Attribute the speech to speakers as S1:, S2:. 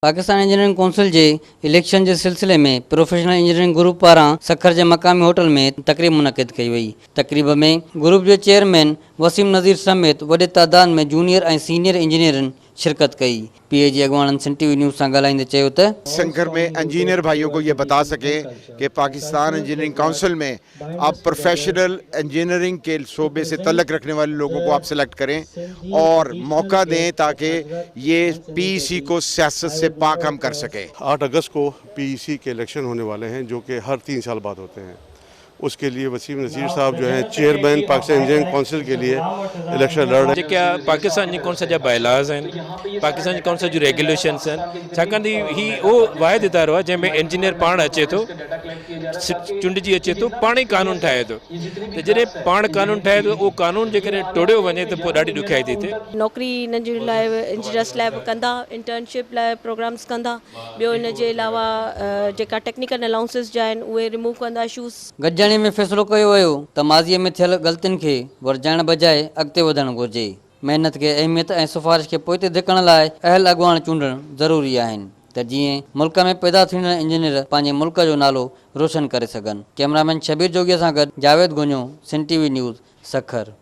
S1: Pakistan engineering council के election के सिलसिले में प्रोफेशनल इंजीनियरिंग ग्रुप पारा सखर के मकामी होटल में तकरीब मुनक़िद कई वई। तकरीब में ग्रुप के चेयरमैन वसीम नज़ीर समेत वडे तादाद में जूनियर और सीनियर इंजीनियर शिरकत कई। पीएजी अगवान सन टीवी न्यूज़ से ॻाल्हाईंदे चयो त
S2: संकर में इंजीनियर भाइयों को ये बता सके कि पाकिस्तान इंजीनियरिंग काउंसिल में आप प्रोफेशनल इंजीनियरिंग के शोबे से तल्लक रखने वाले लोगों को आप सिलेक्ट करें और मौका दें ताकि ये पीईसी को सियासत से पाक हम कर सकें।
S3: 8 अगस्त को पीईसी के इलेक्शन होने वाले हैं जो कि हर 3 साल बाद होते हैं। उसके लिए वसीम नज़ीर साहब जो हैं चेयरमैन पाकिस्तान इंजीनियरिंग काउंसिल के लिए इलेक्शन लड़ रहे हैं।
S4: क्या पाकिस्तान काउंसिल जा बायलाज हैं, पाकिस्तान काउंसिल जो रेगुलेशन्स हैं, छाकाणि ही वो वाहिद इदारो आहे जंहिंमें इंजीनियर पाण अचे थो, चूंडिजी अचे थो, पाण ई कानून ठाहे थो। त जॾहिं पाण कानून ठाहे थो उहो कानून जेकॾहिं टोड़ियो वञे त पोइ ॾाढी ॾुखियाई थी थिए।
S5: नौकरी इन जे लाइ इंजीनियर्स लाइ कंदा, इंटर्नशिप लाइ प्रोग्राम्स कंदा, ॿियो इन जे अलावा जेका टेक्निकल अलाउंसिस जा आहिनि उहे रिमूव कंदा शूज़।
S1: गॾिजाणी में फ़ैसिलो कयो वियो त माज़ीअ में थियल ग़लतियुनि खे वरजाइण बजाए अॻिते वधणु घुरिजे। महिनत खे अहमियत ऐं सिफ़ारिश खे पोइते धिकण लाइ अहल अॻवान चूंडणु ज़रूरी आहिनि त जीअं मुल्क में पैदा थींदड़ इंजीनियर पंहिंजे मुल्क जो नालो रोशन करे सघनि। कैमरामैन शबीर जोगीअ सां गॾु Javed गुंजो, Sun TV news, Sukkur.